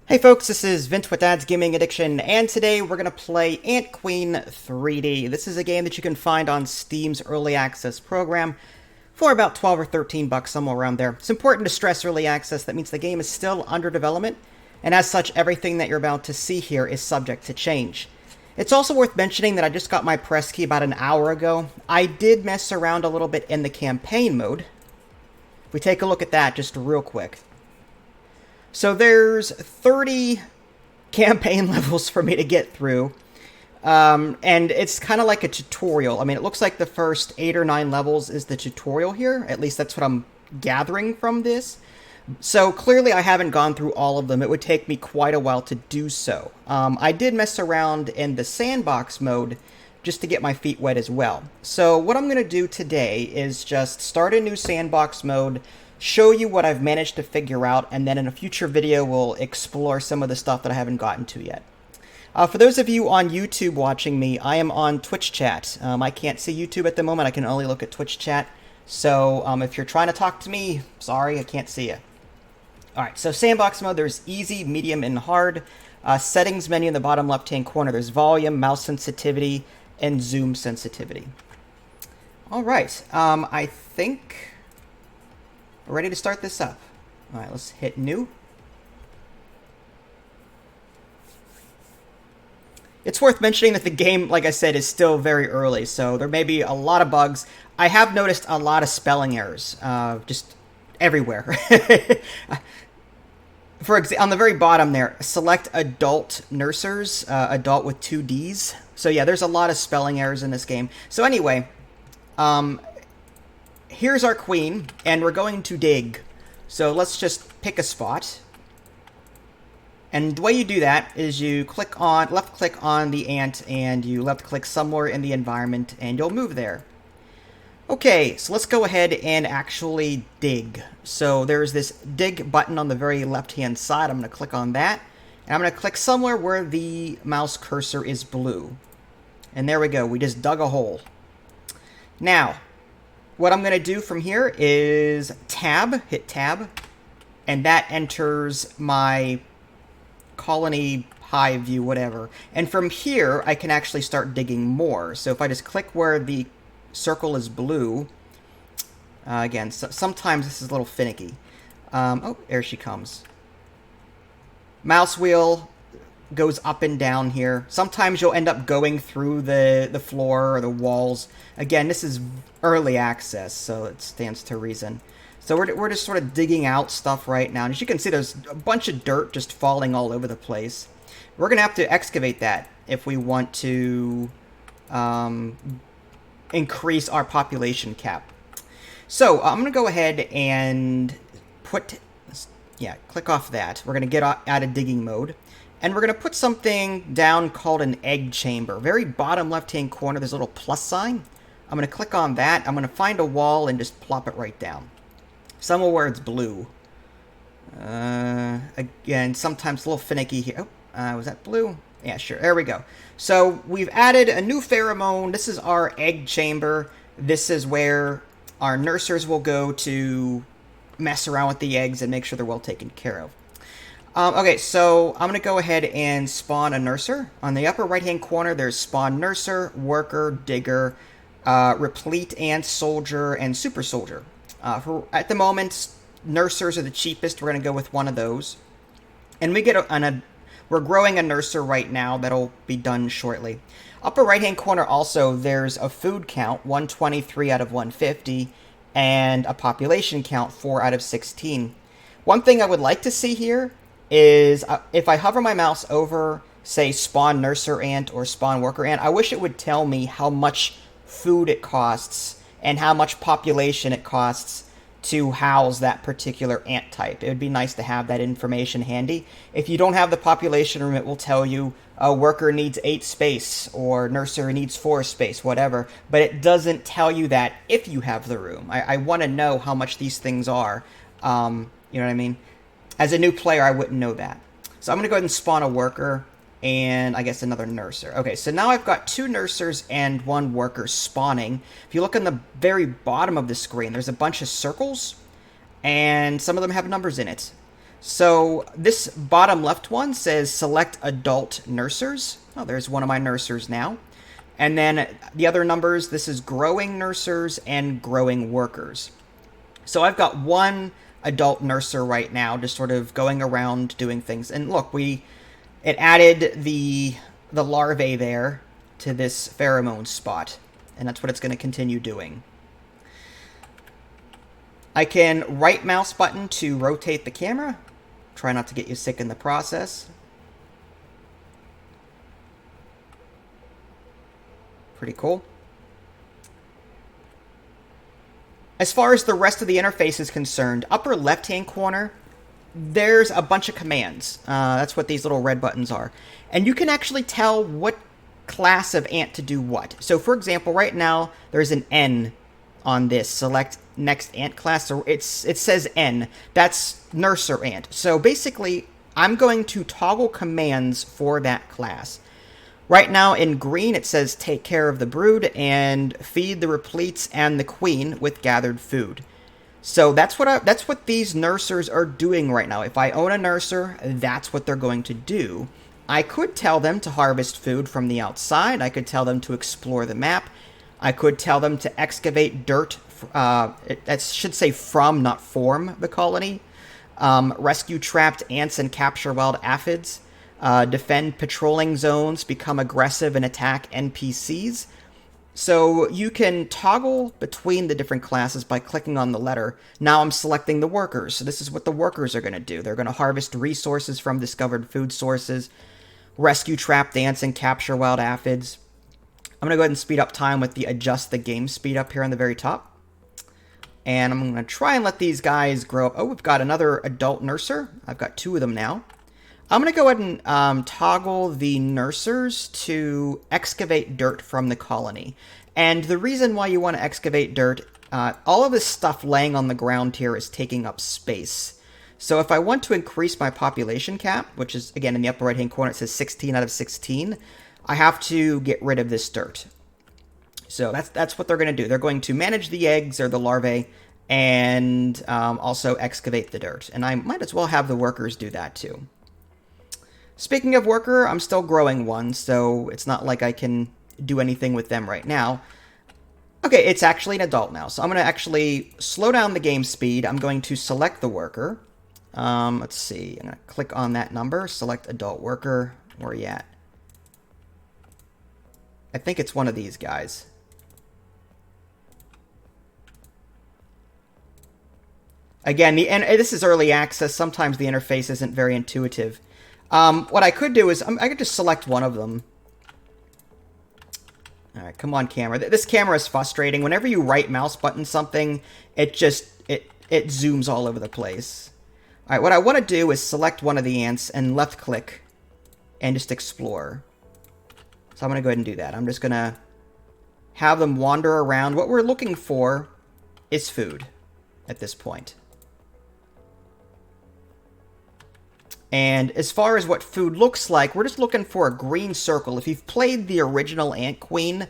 Hey folks, this is Vince with Dad's Gaming Addiction, and today we're going to play AntQueen 3D. This is a game that you can find on Steam's Early Access program for about 12 or 13 bucks, somewhere around there. It's important to stress early access. That means the game is still under development, and as such, everything that you're about to see here is subject to change. It's also worth mentioning that I just got my press key about an hour ago. I did mess around a little bit in the campaign mode. If we take a look at that just real quick. So there's 30 campaign levels for me to get through, and it's kind of like a tutorial. I mean, it looks like the first 8 or 9 levels is the tutorial here. At least that's what I'm gathering from this. So clearly I haven't gone through all of them. It would take me quite a while to do so. I did mess around in the sandbox mode just to get my feet wet as well. So what I'm going to do today is just start a new sandbox mode, show you what I've managed to figure out, and then in a future video we'll explore some of the stuff that I haven't gotten to yet. For those of you on YouTube watching me, I am on Twitch chat. I can't see YouTube at the moment, I can only look at Twitch chat. So if you're trying to talk to me, sorry, I can't see you. Alright, so sandbox mode, there's easy, medium, and hard. Settings menu in the bottom left hand corner, there's volume, mouse sensitivity, and zoom sensitivity. Alright, I think we're ready to start this up. Alright, let's hit new. It's worth mentioning that the game, like I said, is still very early, so there may be a lot of bugs. I have noticed a lot of spelling errors, just everywhere. For example, on the very bottom there, select adult nursers, adult with 2 Ds. So yeah, there's a lot of spelling errors in this game. So anyway, here's our queen, and we're going to dig. So let's just pick a spot. And the way you do that is you left click on the ant, and you left click somewhere in the environment, and you'll move there. Okay, so let's go ahead and actually dig. So there's this dig button on the very left hand side. I'm going to click on that, and I'm going to click somewhere where the mouse cursor is blue. And there we go, we just dug a hole. Now, what I'm going to do from here is hit tab, and that enters my colony, hive view, whatever. And from here, I can actually start digging more. So if I just click where the circle is blue, again, sometimes this is a little finicky. Oh, there she comes. Mouse wheel goes up and down here. Sometimes you'll end up going through the floor or the walls. Again, this is early access, so it stands to reason. So we're just sort of digging out stuff right now. And as you can see, there's a bunch of dirt just falling all over the place. We're going to have to excavate that if we want to increase our population cap. So I'm going to go ahead and click off that. We're going to get out of digging mode. And we're going to put something down called an egg chamber. Very bottom left-hand corner, there's a little plus sign. I'm going to click on that. I'm going to find a wall and just plop it right down. Somewhere where it's blue. Again, sometimes a little finicky here. Oh, was that blue? Yeah, sure. There we go. So we've added a new pheromone. This is our egg chamber. This is where our nursers will go to mess around with the eggs and make sure they're well taken care of. Okay, so I'm going to go ahead and spawn a nurser. On the upper right-hand corner, there's spawn nurser, worker, digger, replete ant, soldier, and super soldier. At the moment, nursers are the cheapest. We're going to go with one of those. And we get we're growing a nurser right now. That'll be done shortly. Upper right-hand corner also, there's a food count, 123 out of 150, and a population count, 4 out of 16. One thing I would like to see here is if I hover my mouse over, say, spawn nurser ant or spawn worker ant, I wish it would tell me how much food it costs and how much population it costs to house that particular ant type. It would be nice to have that information handy. If you don't have the population room, it will tell you a worker needs 8 space or nurser needs 4 space, whatever. But it doesn't tell you that if you have the room. I want to know how much these things are. You know what I mean? As a new player, I wouldn't know that. So I'm going to go ahead and spawn a worker and I guess another nurser. Okay, so now I've got 2 nursers and 1 worker spawning. If you look on the very bottom of the screen, there's a bunch of circles, and some of them have numbers in it. So this bottom left one says select adult nursers. Oh, there's one of my nursers now. And then the other numbers, this is growing nursers and growing workers. So I've got one adult nurser right now, just sort of going around doing things. And look, it added the larvae there to this pheromone spot, and that's what it's going to continue doing. I can right mouse button to rotate the camera. Try not to get you sick in the process. Pretty cool. As far as the rest of the interface is concerned, upper left-hand corner, there's a bunch of commands. That's what these little red buttons are. And you can actually tell what class of ant to do what. So, for example, right now, there's an N on this. Select next ant class. So it says N. That's nurser ant. So basically, I'm going to toggle commands for that class. Right now in green, it says take care of the brood and feed the repletes and the queen with gathered food. So that's what these nursers are doing right now. If I own a nurser, that's what they're going to do. I could tell them to harvest food from the outside. I could tell them to explore the map. I could tell them to excavate dirt. That should say from, not form, the colony. Rescue trapped ants and capture wild aphids. Defend patrolling zones, become aggressive and attack NPCs. So you can toggle between the different classes by clicking on the letter. Now I'm selecting the workers. So this is what the workers are going to do. They're going to harvest resources from discovered food sources, rescue trapped ants, and capture wild aphids. I'm going to go ahead and speed up time with the adjust the game speed up here on the very top. And I'm going to try and let these guys grow up. Oh, we've got another adult nurser. I've got two of them now. I'm going to go ahead and toggle the nursers to excavate dirt from the colony. And the reason why you want to excavate dirt, all of this stuff laying on the ground here is taking up space. So if I want to increase my population cap, which is, again, in the upper right-hand corner, it says 16 out of 16, I have to get rid of this dirt. So that's what they're going to do. They're going to manage the eggs or the larvae and also excavate the dirt. And I might as well have the workers do that too. Speaking of worker, I'm still growing one, so it's not like I can do anything with them right now. Okay, it's actually an adult now, so I'm going to actually slow down the game speed. I'm going to select the worker. Let's see, I'm going to click on that number, select adult worker. Where are you at? I think it's one of these guys. Again, and this is early access. Sometimes the interface isn't very intuitive. What I could do is I could just select one of them. All right, come on, camera. This camera is frustrating. Whenever you right mouse button something, it zooms all over the place. All right, what I want to do is select one of the ants and left click and just explore. So I'm going to go ahead and do that. I'm just going to have them wander around. What we're looking for is food at this point. And as far as what food looks like, we're just looking for a green circle. If you've played the original AntQueen,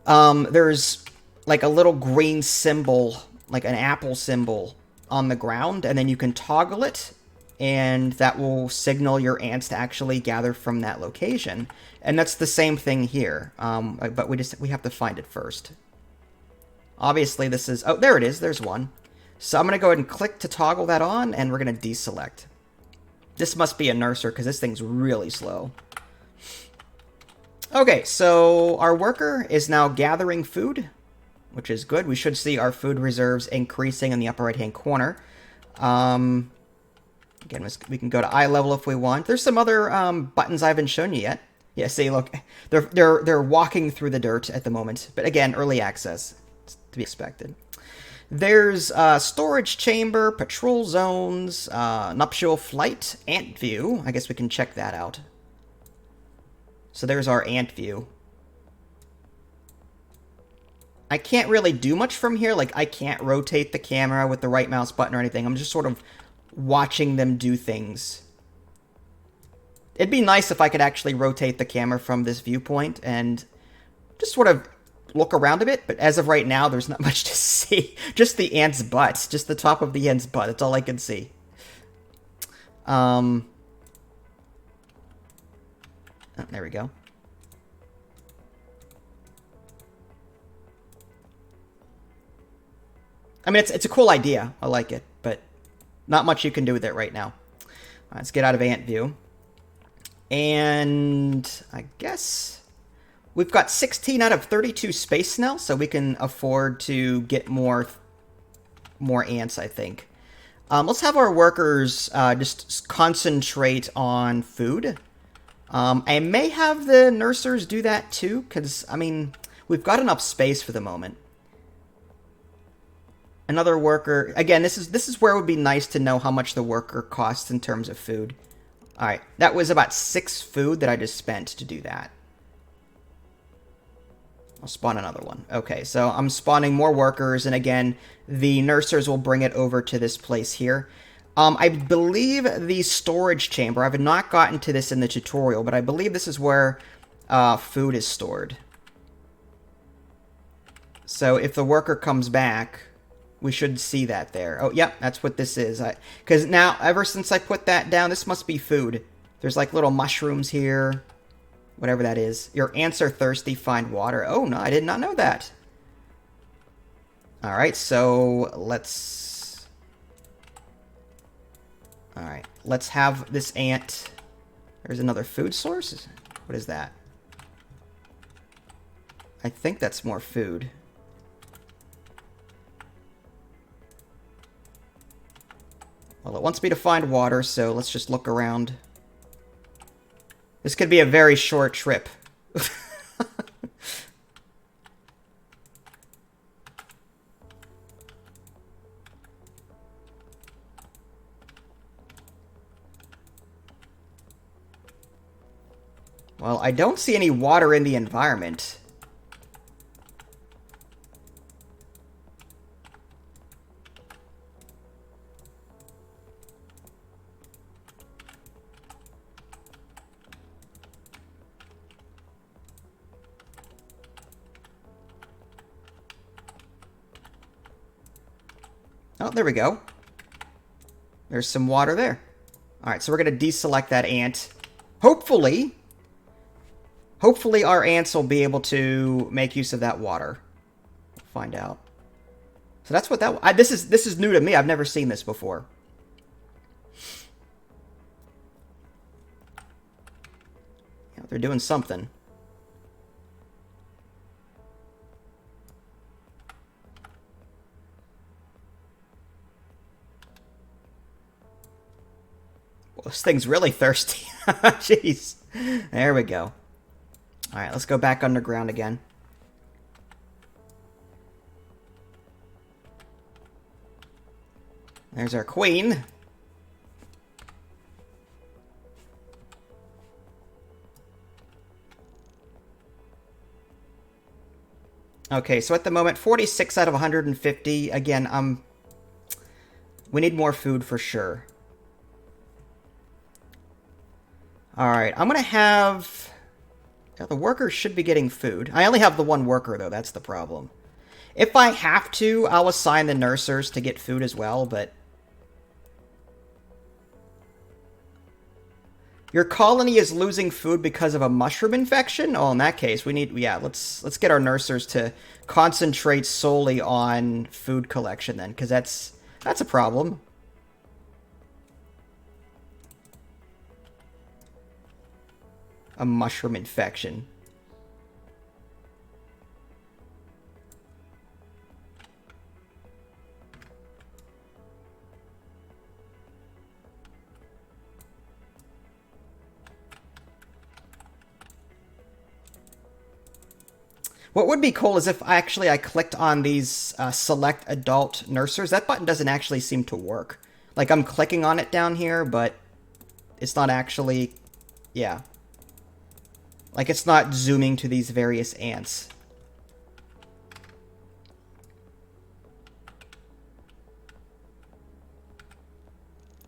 there's like a little green symbol, like an apple symbol on the ground, and then you can toggle it, and that will signal your ants to actually gather from that location. And that's the same thing here, but we have to find it first. Obviously, this is... Oh, there it is. There's one. So I'm going to go ahead and click to toggle that on, and we're going to deselect. This must be a nurser, because this thing's really slow. Okay, so our worker is now gathering food, which is good. We should see our food reserves increasing in the upper right-hand corner. Again, we can go to eye level if we want. There's some other buttons I haven't shown you yet. Yeah, see, look, they're walking through the dirt at the moment. But again, early access. It's to be expected. There's storage chamber, patrol zones, nuptial flight, ant view. I guess we can check that out. So there's our ant view. I can't really do much from here. Like, I can't rotate the camera with the right mouse button or anything. I'm just sort of watching them do things. It'd be nice if I could actually rotate the camera from this viewpoint and just sort of look around a bit, but as of right now, there's not much to see. Just the ant's butt. Just the top of the ant's butt. That's all I can see. Oh, there we go. I mean, it's a cool idea. I like it, but not much you can do with it right now. Let's get out of ant view. And I guess we've got 16 out of 32 space now, so we can afford to get more ants, I think. Let's have our workers just concentrate on food. I may have the nursers do that too, because, I mean, we've got enough space for the moment. Another worker. Again, this is where it would be nice to know how much the worker costs in terms of food. All right, that was about 6 food that I just spent to do that. I'll spawn another one. Okay, so I'm spawning more workers, and again, the nursers will bring it over to this place here. I believe the storage chamber, I've not gotten to this in the tutorial, but I believe this is where food is stored. So if the worker comes back, we should see that there. Oh, yep, that's what this is. Because now, ever since I put that down, this must be food. There's like little mushrooms here. Whatever that is. Your ants are thirsty, find water. Oh, no, I did not know that. Alright, so let's... Alright, let's have this ant... There's another food source? What is that? I think that's more food. Well, it wants me to find water, so let's just look around. This could be a very short trip. Well, I don't see any water in the environment. Oh, there we go. There's some water there. Alright, so we're going to deselect that ant. Hopefully our ants will be able to make use of that water. We'll find out. So that's what that... this is new to me. I've never seen this before. Yeah, they're doing something. Well, this thing's really thirsty. Jeez. There we go. Alright, let's go back underground again. There's our queen. Okay, so at the moment, 46 out of 150. Again, we need more food for sure. Alright, I'm gonna have... The workers should be getting food. I only have the one worker, though. That's the problem. If I have to, I'll assign the nursers to get food as well, but... Your colony is losing food because of a mushroom infection? Oh, in that case, we need... Yeah, let's get our nursers to concentrate solely on food collection, then, because that's a problem. A mushroom infection. What would be cool is if I clicked on these select adult nursers. That button doesn't actually seem to work. Like, I'm clicking on it down here, but it's not actually... Yeah. Like, it's not zooming to these various ants.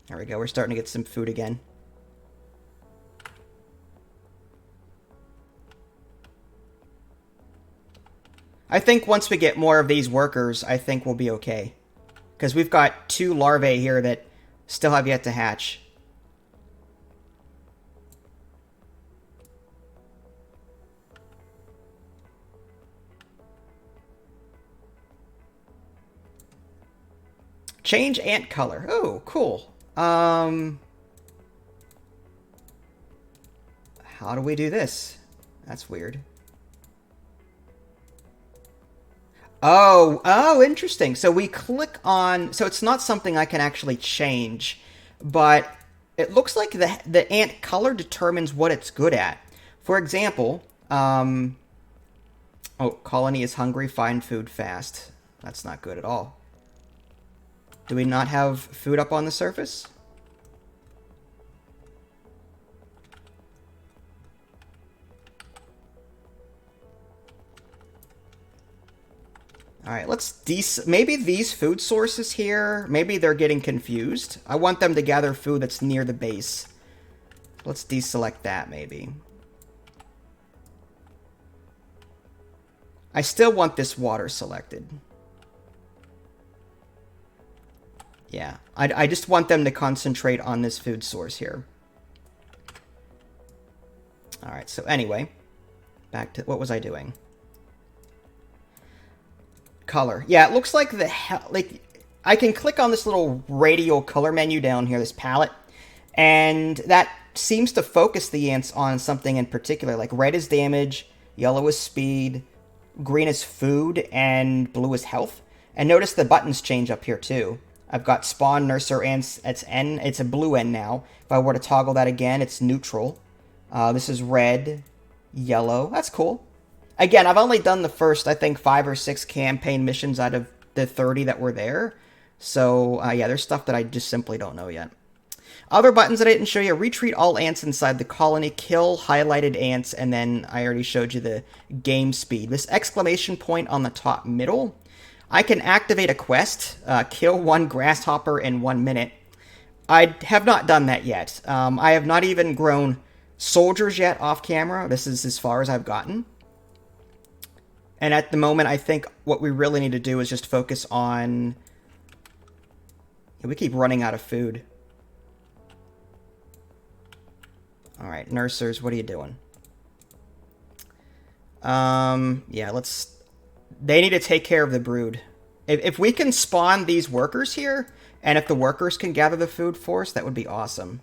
There we go. We're starting to get some food again. I think once we get more of these workers, I think we'll be okay. Because we've got 2 larvae here that still have yet to hatch. Change ant color. Oh, cool. How do we do this? That's weird. Oh, interesting. So we click on, so it's not something I can actually change, but it looks like the ant color determines what it's good at. For example, oh, colony is hungry, find food fast. That's not good at all. Do we not have food up on the surface? All right, maybe these food sources here, maybe they're getting confused. I want them to gather food that's near the base. Let's deselect that, maybe. I still want this water selected. Yeah, I just want them to concentrate on this food source here. All right, so anyway, back to, what was I doing? Color. Yeah, it looks like I can click on this little radial color menu down here, this palette, and that seems to focus the ants on something in particular. Like red is damage, yellow is speed, green is food, and blue is health. And notice the buttons change up here too. I've got spawn, nurser, ants. It's N. It's a blue N now. If I were to toggle that again, it's neutral. This is red, yellow. That's cool. Again, I've only done the first, I think, 5 or 6 campaign missions out of the 30 that were there. So, yeah, there's stuff that I just simply don't know yet. Other buttons that I didn't show you. Retreat all ants inside the colony. Kill highlighted ants. And then I already showed you the game speed. This exclamation point on the top middle. I can activate a quest. Kill 1 grasshopper in 1 minute. I have not done that yet. I have not even grown soldiers yet off camera. This is as far as I've gotten. And at the moment, I think what we really need to do is just focus on... We keep running out of food. Alright, nursers, what are you doing? Yeah, they need to take care of the brood. If we can spawn these workers here, and if the workers can gather the food for us, that would be awesome.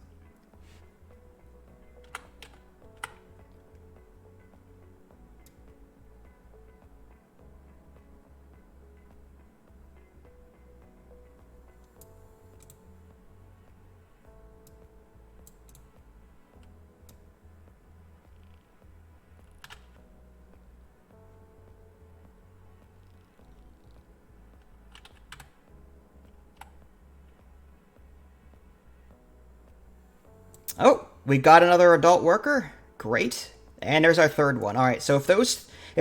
Oh, we got another adult worker. Great. And there's our third one. All right, so if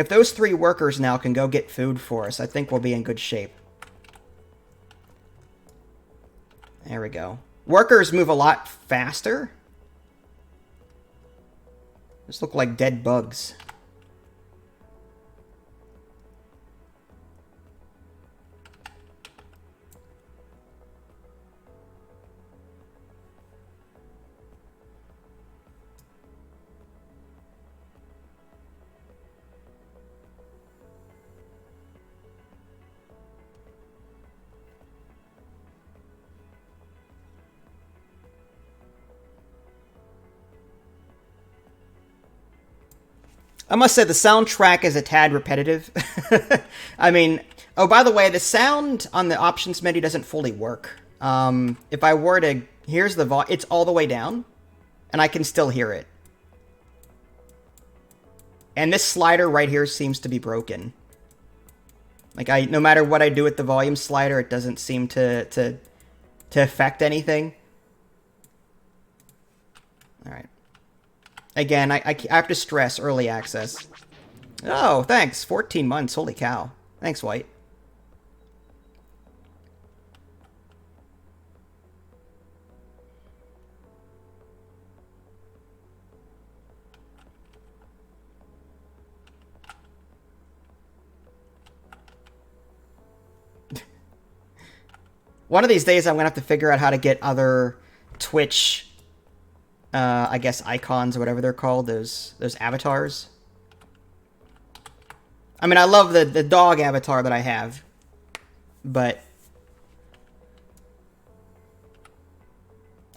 those 3 workers now can go get food for us, I think we'll be in good shape. There we go. Workers move a lot faster. These look like dead bugs. I must say the soundtrack is a tad repetitive. I mean, oh, by the way, the sound on the options menu doesn't fully work. If I were to, here's the volume, it's all the way down, and I can still hear it. And this slider right here seems to be broken. Like, no matter what I do with the volume slider, it doesn't seem to affect anything. All right. Again, I have to stress early access. Oh, thanks. 14 months. Holy cow. Thanks, White. One of these days, I'm going to have to figure out how to get other Twitch... I guess icons or whatever they're called, those avatars. I mean, I love the dog avatar that I have, but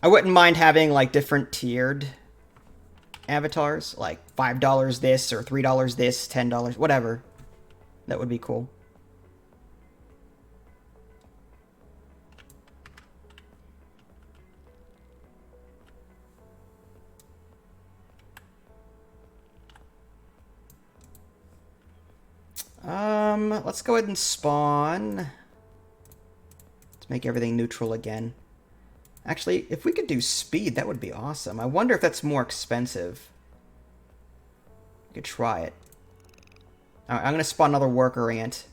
I wouldn't mind having, like, different tiered avatars, like $5 this or $3 this, $10, whatever. That would be cool. Let's go ahead and spawn. Let's make everything neutral again. Actually, if we could do speed, that would be awesome. I wonder if that's more expensive. We could try it. Alright, I'm going to spawn another worker ant.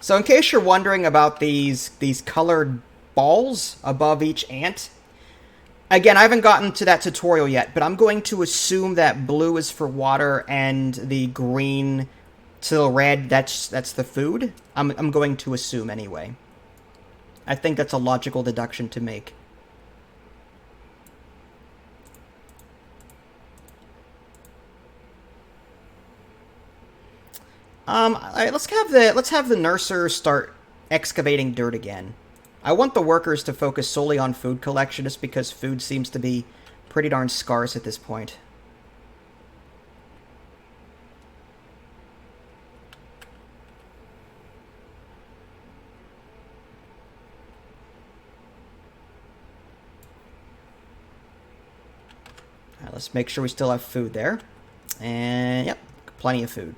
So in case you're wondering about these colored balls above each ant, again, I haven't gotten to that tutorial yet, but I'm going to assume that blue is for water and the green to the red, that's the food. I'm going to assume anyway. I think that's a logical deduction to make. Let's have the nurser start excavating dirt again. I want the workers to focus solely on food collection just because food seems to be pretty darn scarce at this point. Alright, let's make sure we still have food there. And, yep, plenty of food.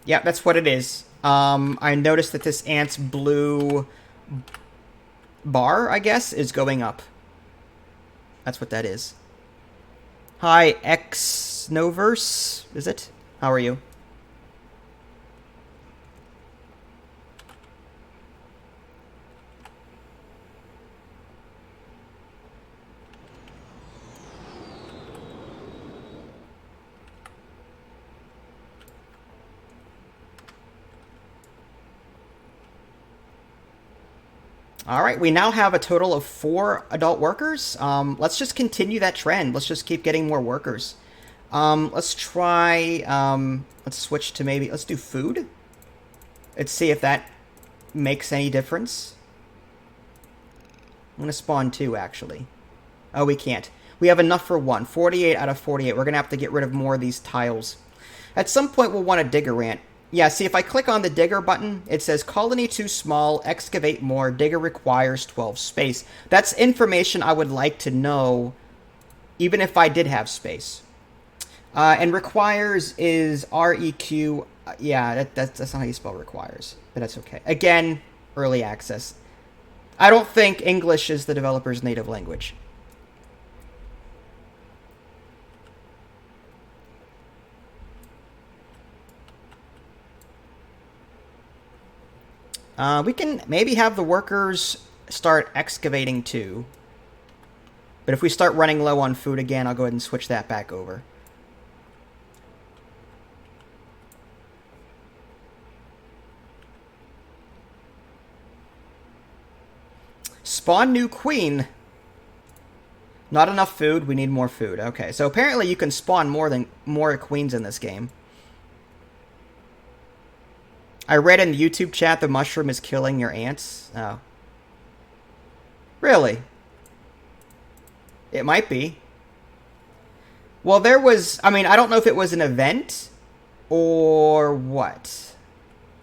Yeah, that's what it is. I noticed that this ant's blue bar, I guess, is going up. That's what that is. Hi, Xnoverse, is it? How are you? All right, we now have a total of 4 adult workers. Let's just continue that trend. Let's just keep getting more workers. Let's try, let's switch to maybe, let's do food. Let's see if that makes any difference. I'm going to spawn 2, actually. Oh, we can't. We have enough for 1. 48 out of 48. We're going to have to get rid of more of these tiles. At some point, we'll want a digger ant. Yeah, see, if I click on the digger button, it says colony too small, excavate more, digger requires 12 space. That's information I would like to know, even if I did have space. And requires is R-E-Q. Yeah, that's not how you spell requires, but that's okay. Again, early access. I don't think English is the developer's native language. We can maybe have the workers start excavating too. But if we start running low on food again, I'll go ahead and switch that back over. Spawn new queen. Not enough food. We need more food. Okay, so apparently you can spawn more queens in this game. I read in the YouTube chat the mushroom is killing your ants. Oh. Really? It might be. Well, there was... I mean, I don't know if it was an event or what.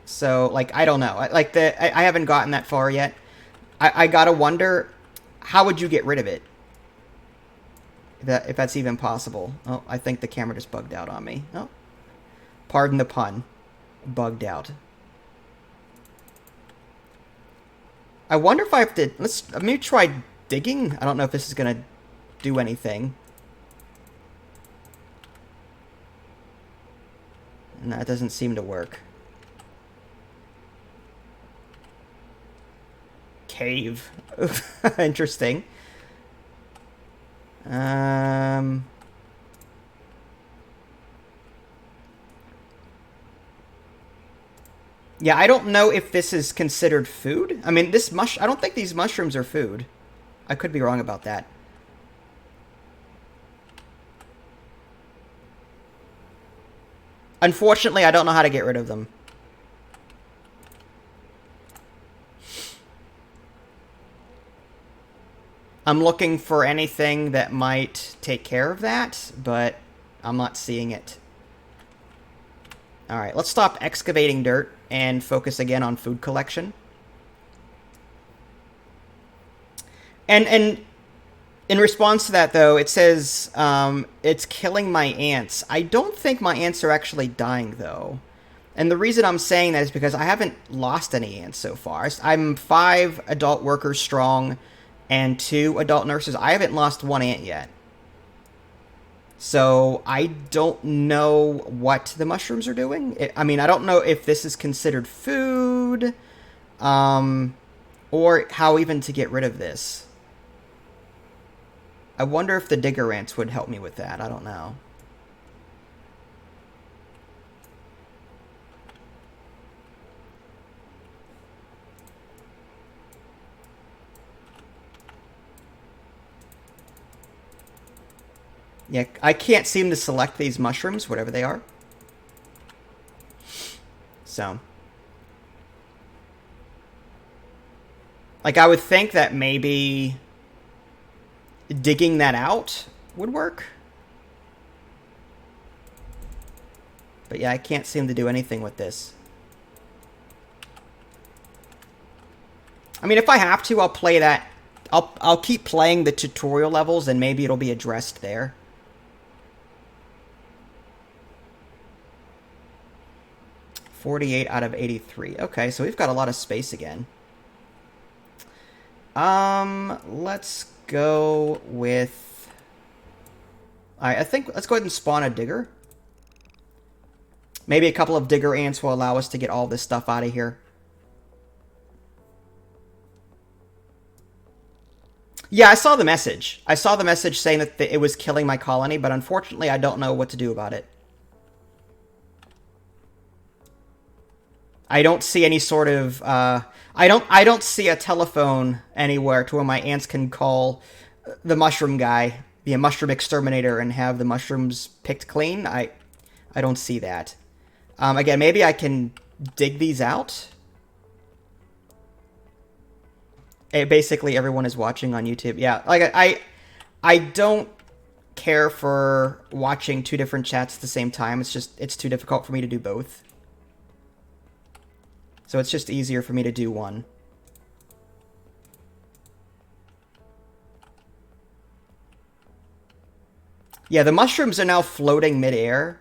So, like, I don't know. Like, I haven't gotten that far yet. I gotta wonder, how would you get rid of it? If that's even possible. Oh, I think the camera just bugged out on me. Oh. Pardon the pun. Bugged out. I wonder if I have to... Let me try digging. I don't know if this is going to do anything. No, it doesn't seem to work. Cave. Interesting. Yeah, I don't know if this is considered food. I mean, I don't think these mushrooms are food. I could be wrong about that. Unfortunately, I don't know how to get rid of them. I'm looking for anything that might take care of that, but I'm not seeing it. Alright, let's stop excavating dirt and focus again on food collection. And in response to that, though, it says it's killing my ants. I don't think my ants are actually dying, though. And the reason I'm saying that is because I haven't lost any ants so far. I'm 5 adult workers strong and 2 adult nurses. I haven't lost 1 ant yet. So I don't know what the mushrooms are doing. I mean, I don't know if this is considered food, or how even to get rid of this. I wonder if the digger ants would help me with that. I don't know. Yeah, I can't seem to select these mushrooms, whatever they are. So. Like, I would think that maybe digging that out would work. But yeah, I can't seem to do anything with this. I mean, if I have to, I'll play that. I'll keep playing the tutorial levels, and maybe it'll be addressed there. $48 out of 83. Okay, so we've got a lot of space again. Let's go with... Alright, I think let's go ahead and spawn a digger. Maybe a couple of digger ants will allow us to get all this stuff out of here. Yeah, I saw the message. I saw the message saying that it was killing my colony, but unfortunately I don't know what to do about it. I don't see any sort of, I don't see a telephone anywhere to where my ants can call the mushroom guy, the mushroom exterminator, and have the mushrooms picked clean. I don't see that. Again, maybe I can dig these out. Basically, everyone is watching on YouTube. Yeah, like I don't care for watching 2 different chats at the same time. It's too difficult for me to do both. So it's just easier for me to do one. Yeah, the mushrooms are now floating midair.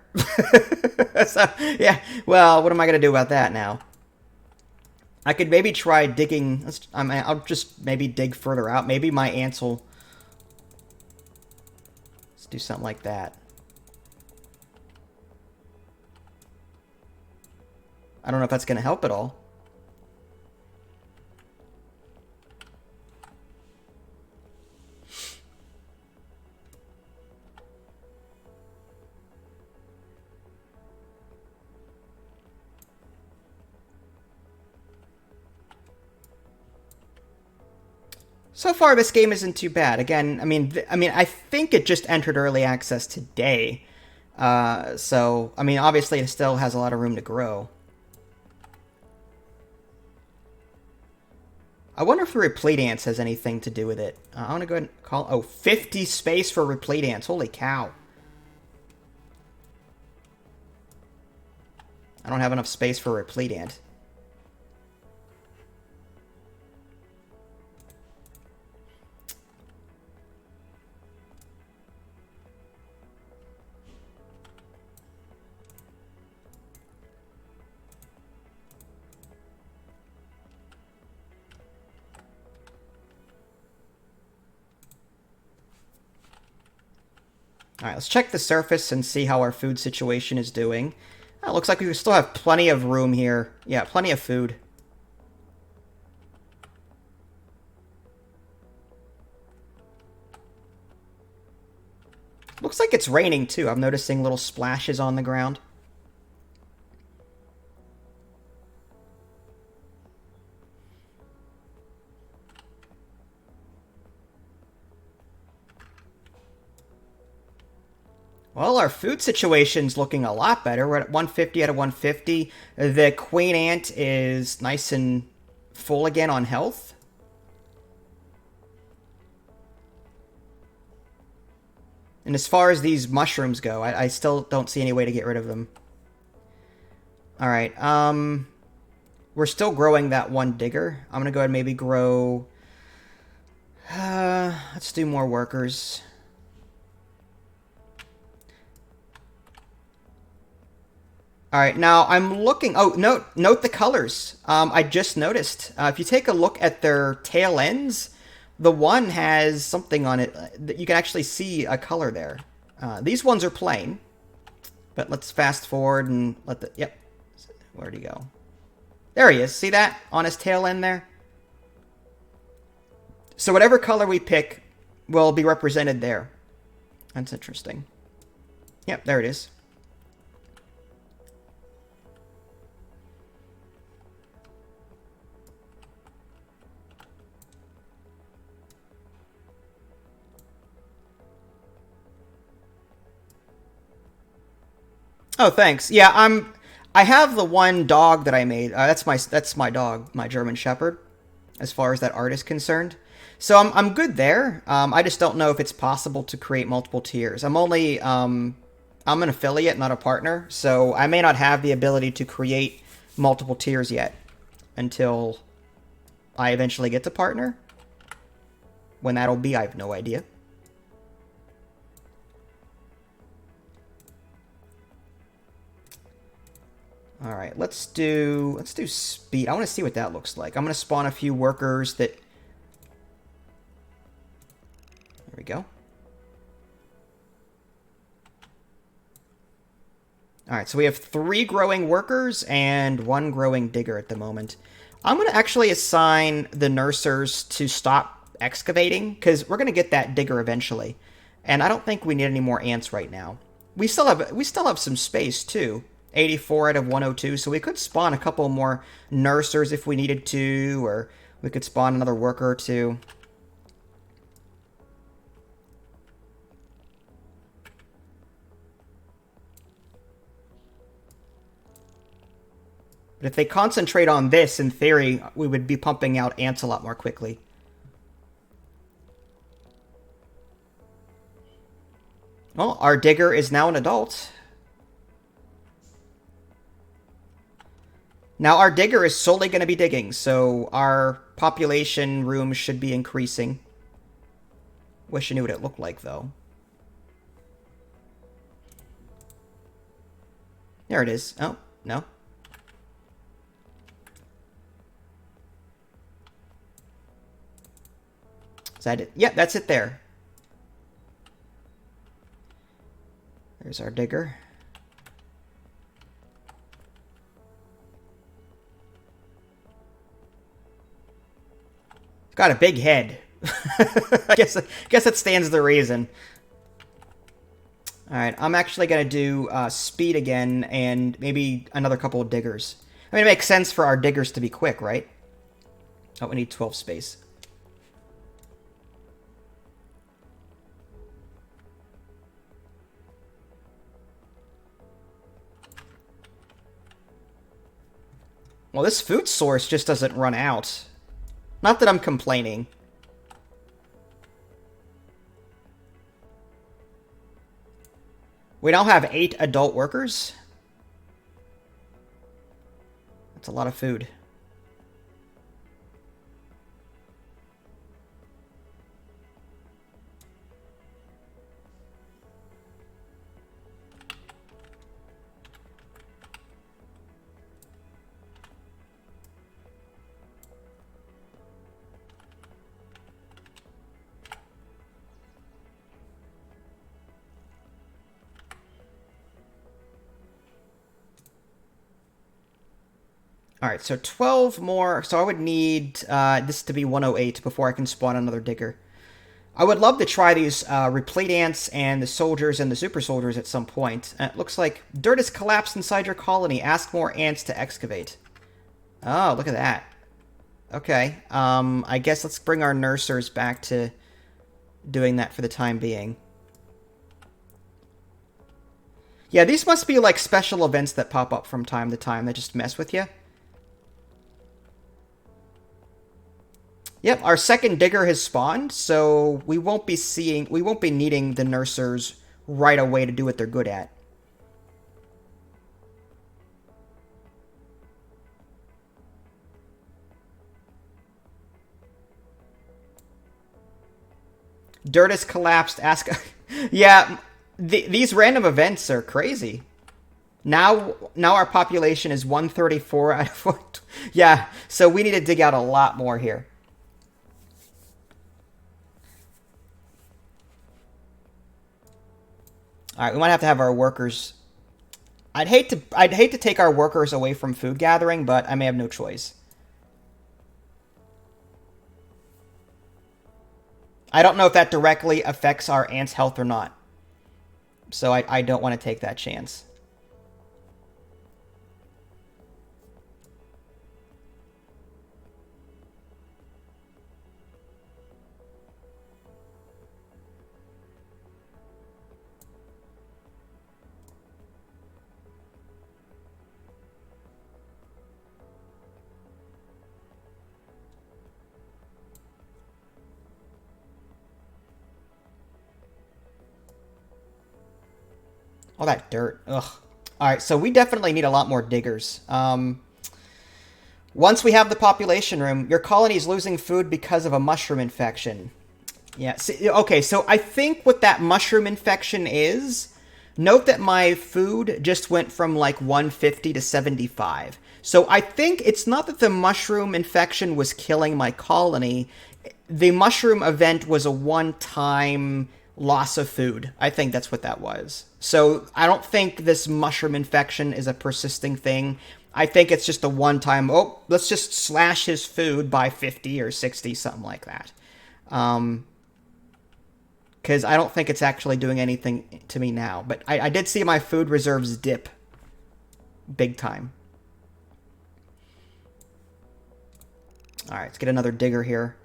So, yeah, well, what am I going to do about that now? I could maybe try digging... I'll just maybe dig further out. Maybe my ants will... Let's do something like that. I don't know if that's going to help at all. So far, this game isn't too bad. Again, I mean, I think it just entered early access today. So, I mean, obviously it still has a lot of room to grow. I wonder if the replete ants has anything to do with it. I want to go ahead and call... Oh, 50 space for replete ants. Holy cow. I don't have enough space for replete ant. Alright, let's check the surface and see how our food situation is doing. Oh, looks like we still have plenty of room here. Yeah, plenty of food. Looks like it's raining too. I'm noticing little splashes on the ground. Well, our food situation's looking a lot better. We're at 150 out of 150. The queen ant is nice and full again on health. And as far as these mushrooms go, I still don't see any way to get rid of them. Alright, we're still growing that one digger. I'm gonna go ahead and maybe grow... let's do more workers. Alright, now I'm looking... Oh, note the colors. I just noticed. If you take a look at their tail ends, the one has something on it that you can actually see a color there. These ones are plain. But let's fast forward and let the... Yep. Where'd he go? There he is. See that? On his tail end there? So whatever color we pick will be represented there. That's interesting. Yep, there it is. Oh, thanks. Yeah, I have the one dog that I made. That's my dog, my German Shepherd, as far as that art is concerned. So I'm good there. I just don't know if it's possible to create multiple tiers. I'm an affiliate, not a partner, so I may not have the ability to create multiple tiers yet until I eventually get to partner. When that'll be, I have no idea. All right, let's do speed. I want to see what that looks like. I'm going to spawn a few workers that... There we go. All right, so we have 3 growing workers and 1 growing digger at the moment. I'm going to actually assign the nursers to stop excavating because we're going to get that digger eventually. And I don't think we need any more ants right now. We still have some space too. 84 out of 102, so we could spawn a couple more nursers if we needed to, or we could spawn another worker or two. But if they concentrate on this, in theory, we would be pumping out ants a lot more quickly. Well, our digger is now an adult. Now, our digger is solely going to be digging, so our population room should be increasing. Wish I knew what it looked like, though. There it is. Oh, no. Is that it? Yep, that's it there. There's our digger. It's got a big head. I guess that stands the reason. Alright, I'm actually going to do speed again and maybe another couple of diggers. I mean, it makes sense for our diggers to be quick, right? Oh, we need 12 space. Well, this food source just doesn't run out. Not that I'm complaining. We now have 8 adult workers. That's a lot of food. Alright, so 12 more. So I would need this to be 108 before I can spawn another digger. I would love to try these replete ants and the soldiers and the super soldiers at some point. It looks like dirt has collapsed inside your colony. Ask more ants to excavate. Oh, look at that. Okay, I guess let's bring our nursers back to doing that for the time being. Yeah, these must be like special events that pop up from time to time that just mess with you. Yep, our second digger has spawned, so we won't be needing the nursers right away to do what they're good at. Dirt has collapsed. Ask. Yeah, these random events are crazy. Now our population is 134 out of 4. Yeah, so we need to dig out a lot more here. All right, we might have to have our workers. I'd hate to take our workers away from food gathering, but I may have no choice. I don't know if that directly affects our ants' health or not. So I don't want to take that chance. All that dirt. Ugh. All right, so we definitely need a lot more diggers. Once we have the population room, your colony is losing food because of a mushroom infection. Yeah. Okay, so I think what that mushroom infection is, note that my food just went from like 150 to 75. So I think it's not that the mushroom infection was killing my colony. The mushroom event was a one-time loss of food. I think that's what that was. So I don't think this mushroom infection is a persisting thing. I think it's just a one-time, oh, let's just slash his food by 50 or 60, something like that. Because I don't think it's actually doing anything to me now. But I did see my food reserves dip big time. All right, let's get another digger here.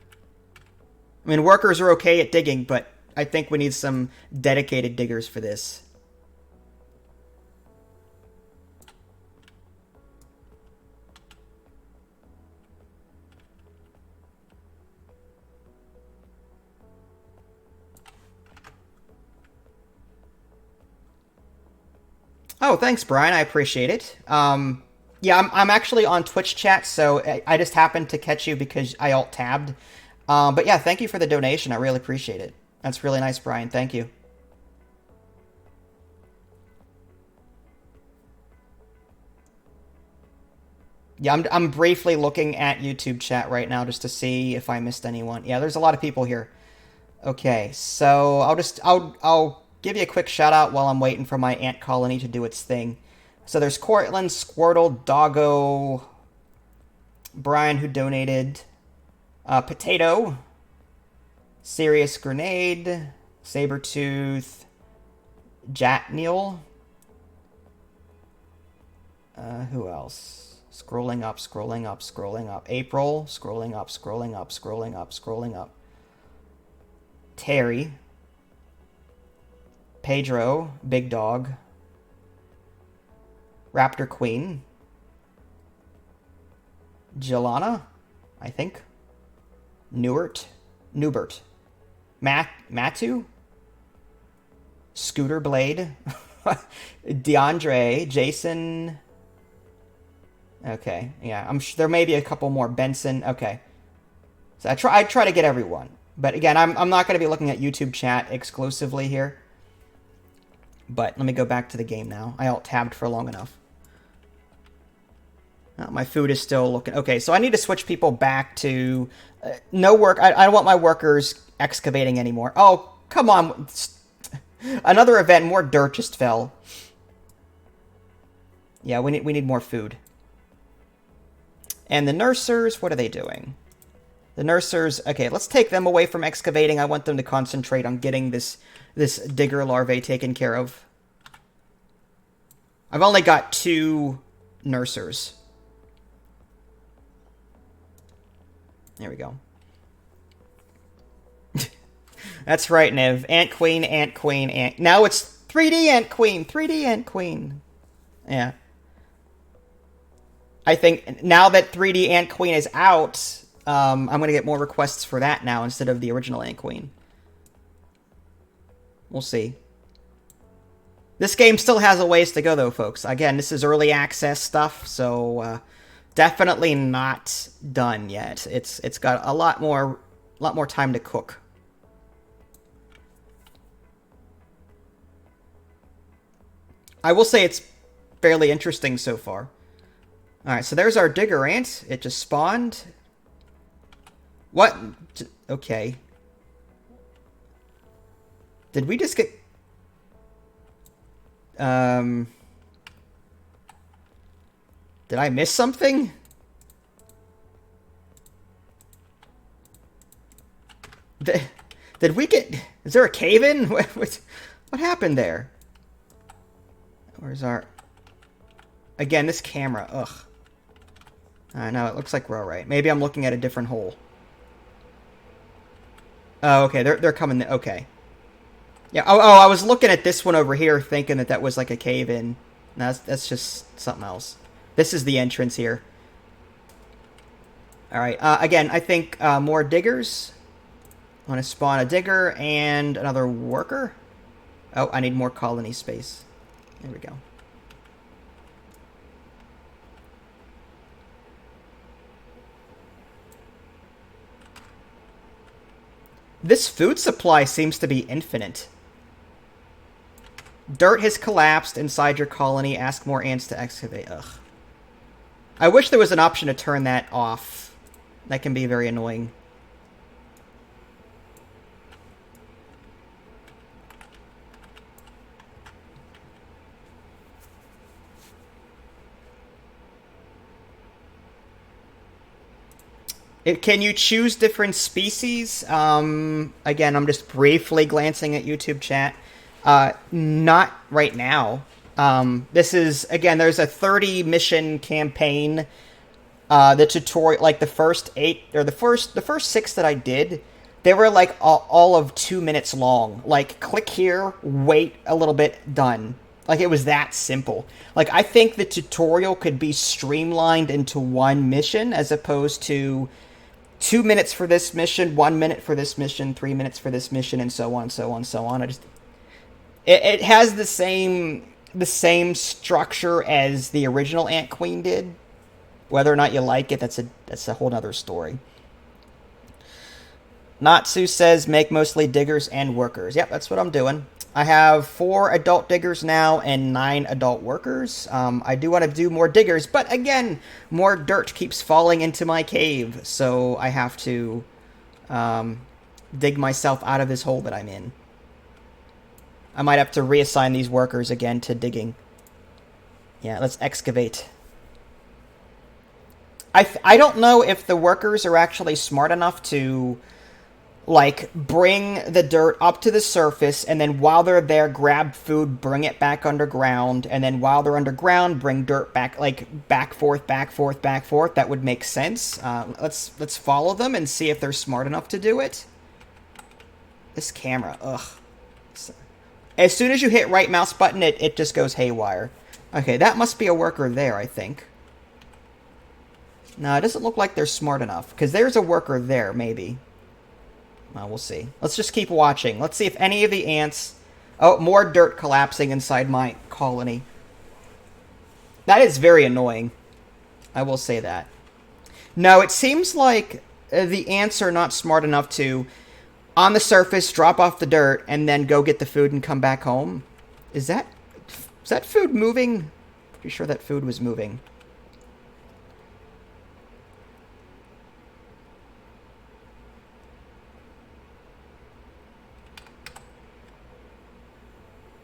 I mean, workers are okay at digging, but I think we need some dedicated diggers for this. Oh, thanks, Brian. I appreciate it. Yeah, I'm actually on Twitch chat, so I just happened to catch you because I alt-tabbed. But yeah, thank you for the donation. I really appreciate it. That's really nice, Brian. Thank you. Yeah, I'm briefly looking at YouTube chat right now just to see if I missed anyone. Yeah, there's a lot of people here. Okay, so I'll give you a quick shout out while I'm waiting for my ant colony to do its thing. So there's Cortland, Squirtle, Doggo, Brian who donated, Potato, Serious Grenade, Sabretooth, Jatneil. Who else? Scrolling up, scrolling up, scrolling up. April, scrolling up, scrolling up, scrolling up, scrolling up. Terry. Pedro, Big Dog. Raptor Queen. Jelana, I think. Newbert. Matu. Scooter Blade. DeAndre. Jason. Okay, yeah, I'm sure there may be a couple more. Benson. Okay. So I try to get everyone. But again, I'm not going to be looking at YouTube chat exclusively here. But let me go back to the game now. I alt-tabbed for long enough. Oh, my food is still looking... Okay, so I need to switch people back to... no work. I don't want my workers excavating anymore. Oh, come on. Another event. More dirt just fell. Yeah, we need more food. And the nursers, what are they doing? The nursers... Okay, let's take them away from excavating. I want them to concentrate on getting this digger larvae taken care of. I've only got 2 nursers. There we go. That's right, Niv. AntQueen, AntQueen, Ant... Now it's 3D AntQueen. 3D AntQueen. Yeah. I think now that 3D AntQueen is out, I'm going to get more requests for that now instead of the original AntQueen. We'll see. This game still has a ways to go, though, folks. Again, this is early access stuff, so definitely not done yet. It's got a lot more time to cook. I will say it's fairly interesting so far. Alright, so there's our digger ant. It just spawned. What? Okay. Did we just get... Did I miss something? Did we get... Is there a cave-in? What happened there? Where's our... Again, this camera. Ugh. I know, it looks like we're alright. Maybe I'm looking at a different hole. Oh, okay, they're coming... Okay. Yeah, oh, I was looking at this one over here thinking that was like a cave-in. No, that's just something else. This is the entrance here. Alright, again, I think more diggers. I want to spawn a digger and another worker. Oh, I need more colony space. There we go. This food supply seems to be infinite. Dirt has collapsed inside your colony. Ask more ants to excavate. Ugh. I wish there was an option to turn that off. That can be very annoying. Can you choose different species? Again, I'm just briefly glancing at YouTube chat. Not right now. This is, again, there's a 30 mission campaign. The tutorial, like the first 8, or the first 6 that I did, they were like all of 2 minutes long. Like, click here, wait a little bit, done. Like, it was that simple. Like, I think the tutorial could be streamlined into one mission as opposed to 2 minutes for this mission, 1 minute for this mission, 3 minutes for this mission, and so on, so on, so on. It has the same structure as the original AntQueen did. Whether or not you like it, that's a whole nother story. Natsu says make mostly diggers and workers. Yep, that's what I'm doing. I have 4 adult diggers now and 9 adult workers. I do want to do more diggers, but again, more dirt keeps falling into my cave, so I have to dig myself out of this hole that I'm in. I might have to reassign these workers again to digging. Yeah, let's excavate. I don't know if the workers are actually smart enough to, like, bring the dirt up to the surface, and then while they're there, grab food, bring it back underground, and then while they're underground, bring dirt back, like, back, forth, back, forth, back, forth. That would make sense. Let's follow them and see if they're smart enough to do it. This camera, ugh. As soon as you hit right mouse button, it just goes haywire. Okay, that must be a worker there, I think. No, it doesn't look like they're smart enough, because there's a worker there, maybe. Well, we'll see. Let's just keep watching. Let's see if any of the ants... Oh, more dirt collapsing inside my colony. That is very annoying. I will say that. No, it seems like the ants are not smart enough to, on the surface, drop off the dirt, and then go get the food and come back home. Is that food moving? Pretty sure that food was moving.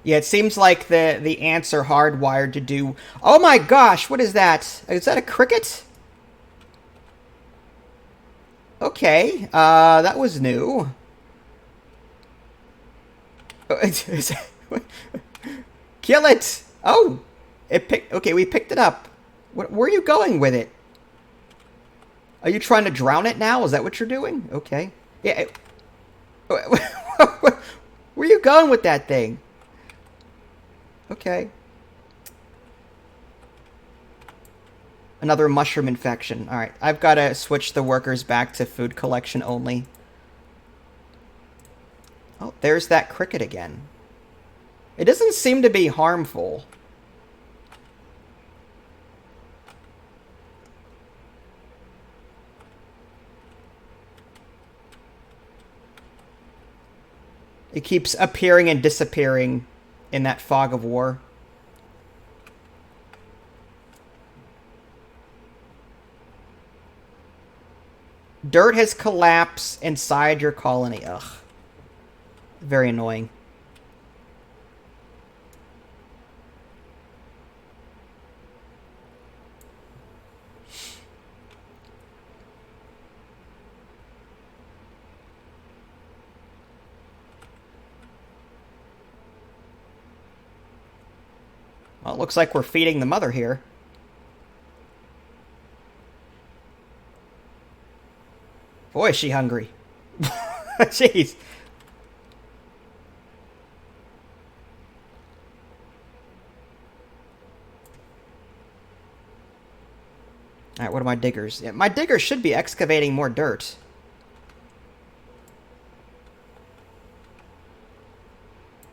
Yeah, it seems like the ants are hardwired to do... Oh my gosh, what is that? Is that a cricket? Okay, that was new. Kill it! Oh! Okay, we picked it up. Where are you going with it? Are you trying to drown it now? Is that what you're doing? Okay. Yeah. Where are you going with that thing? Okay. Another mushroom infection. Alright, I've got to switch the workers back to food collection only. Oh, there's that cricket again. It doesn't seem to be harmful. It keeps appearing and disappearing in that fog of war. Dirt has collapsed inside your colony. Ugh. Very annoying. Well, it looks like we're feeding the mother here. Boy, is she hungry. Jeez. Alright, what are my diggers? Yeah, my diggers should be excavating more dirt.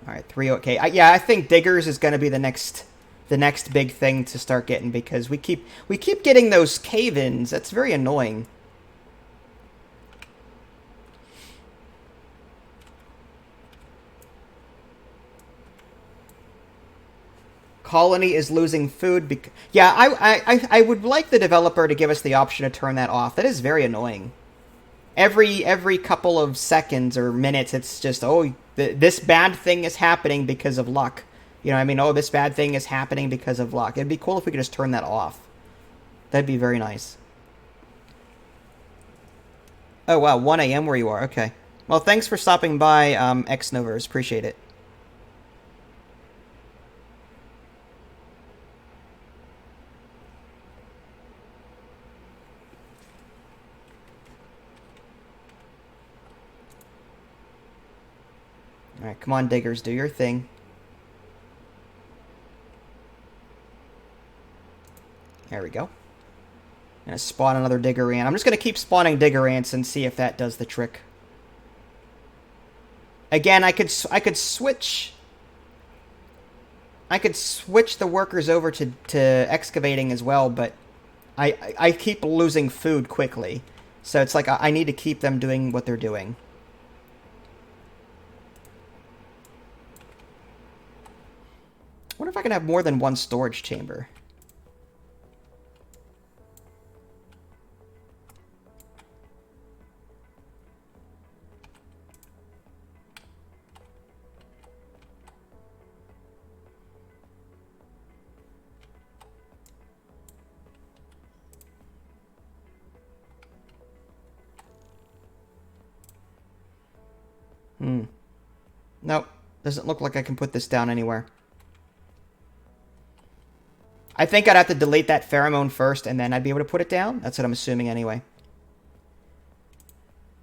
Alright, 3 okay. Yeah, I think diggers is going to be the next big thing to start getting, because we keep getting those cave-ins. That's very annoying. Colony is losing food. Yeah, I would like the developer to give us the option to turn that off. That is very annoying. Every couple of seconds or minutes, it's just, oh, this bad thing is happening because of luck. You know what I mean? Oh, this bad thing is happening because of luck. It'd be cool if we could just turn that off. That'd be very nice. Oh, wow, 1 a.m. where you are. Okay. Well, thanks for stopping by, Xnovers. Appreciate it. Alright, come on, diggers. Do your thing. There we go. I'm gonna spawn another digger ant. I'm just gonna keep spawning digger ants and see if that does the trick. Again, I could switch. I could switch the workers over to excavating as well, but I keep losing food quickly, so it's like I need to keep them doing what they're doing. I wonder if I can have more than one storage chamber. Nope. Doesn't look like I can put this down anywhere. I think I'd have to delete that pheromone first, and then I'd be able to put it down. That's what I'm assuming anyway.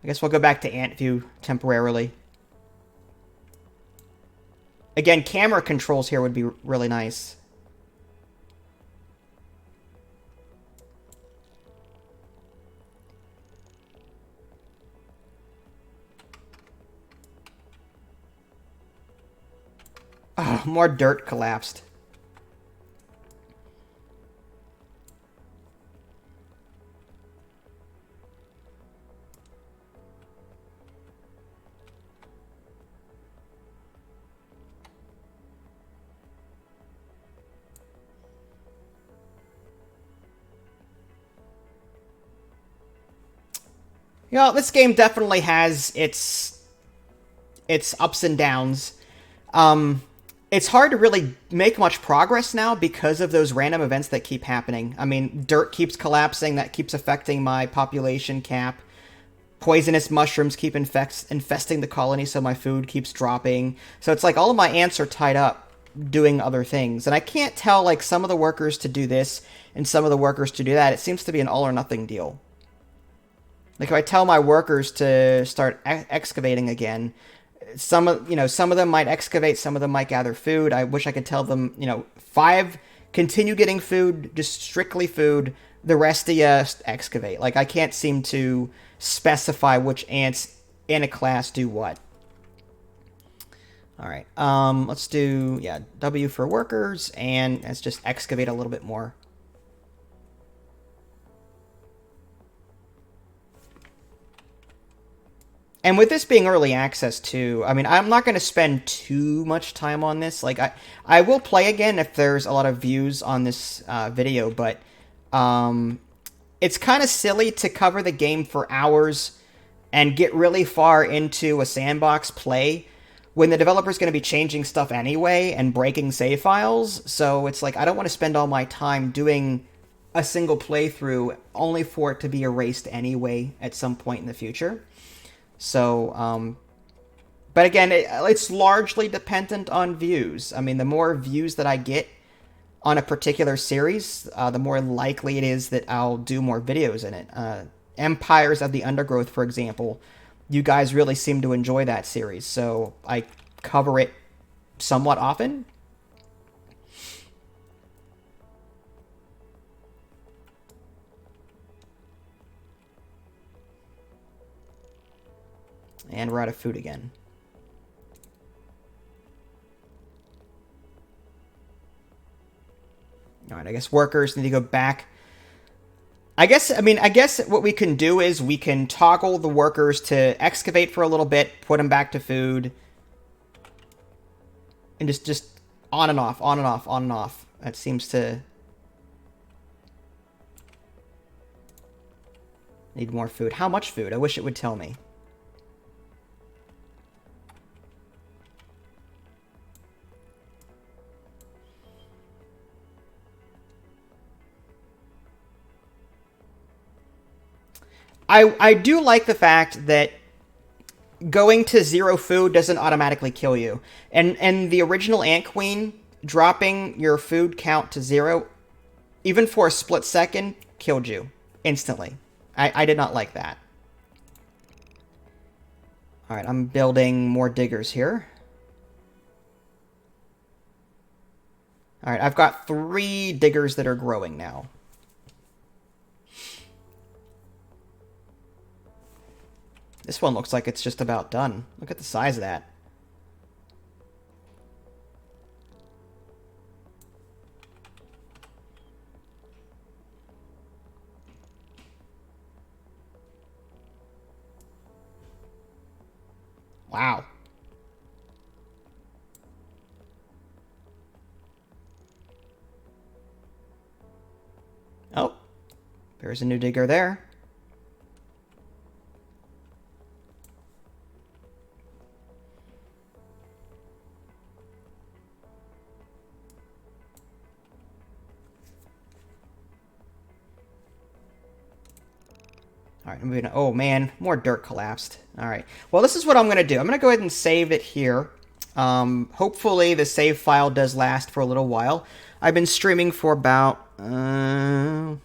I guess we'll go back to ant view temporarily. Again, camera controls here would be really nice. Oh, more dirt collapsed. You know, this game definitely has its ups and downs. It's hard to really make much progress now because of those random events that keep happening. I mean, dirt keeps collapsing, that keeps affecting my population cap. Poisonous mushrooms keep infesting the colony, so my food keeps dropping. So it's like all of my ants are tied up doing other things. And I can't tell, like, some of the workers to do this and some of the workers to do that. It seems to be an all-or-nothing deal. Like, if I tell my workers to start excavating again, some of them might excavate, some of them might gather food. I wish I could tell them, 5 continue getting food, just strictly food. The rest of you excavate. Like, I can't seem to specify which ants in a class do what. All right, let's do, W for workers, and let's just excavate a little bit more. And with this being early access too, I mean, I'm not going to spend too much time on this. Like, I will play again if there's a lot of views on this video, but it's kind of silly to cover the game for hours and get really far into a sandbox play when the developer's going to be changing stuff anyway and breaking save files. So it's like, I don't want to spend all my time doing a single playthrough only for it to be erased anyway at some point in the future. So, but again, it's largely dependent on views. I mean, the more views that I get on a particular series, the more likely it is that I'll do more videos in it. Empires of the Undergrowth, for example, you guys really seem to enjoy that series, so I cover it somewhat often. And we're out of food again. All right, I guess workers need to go back. I guess what we can do is we can toggle the workers to excavate for a little bit, put them back to food, and just on and off, on and off, on and off. That seems to need more food. How much food? I wish it would tell me. I do like the fact that going to 0 food doesn't automatically kill you. And the original AntQueen, dropping your food count to 0, even for a split second, killed you instantly. I did not like that. Alright, I'm building more diggers here. Alright, I've got 3 diggers that are growing now. This one looks like it's just about done. Look at the size of that. Wow. Oh, there's a new digger there. All right, I'm moving. Oh man, more dirt collapsed. All right. Well, this is what I'm going to do. I'm going to go ahead and save it here. Hopefully the save file does last for a little while. I've been streaming for about, I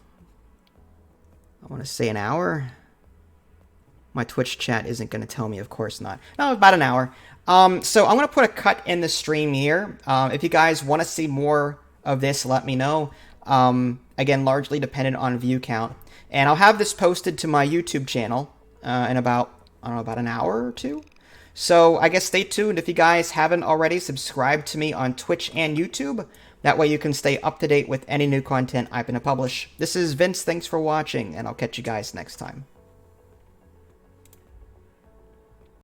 want to say an hour. My Twitch chat isn't going to tell me, of course not. No, about an hour. So I'm going to put a cut in the stream here. If you guys want to see more of this, let me know. Again, largely dependent on view count. And I'll have this posted to my YouTube channel in about, I don't know, about an hour or 2. So I guess stay tuned. If you guys haven't already, subscribe to me on Twitch and YouTube. That way you can stay up to date with any new content I'm going to publish. This is Vince. Thanks for watching, and I'll catch you guys next time.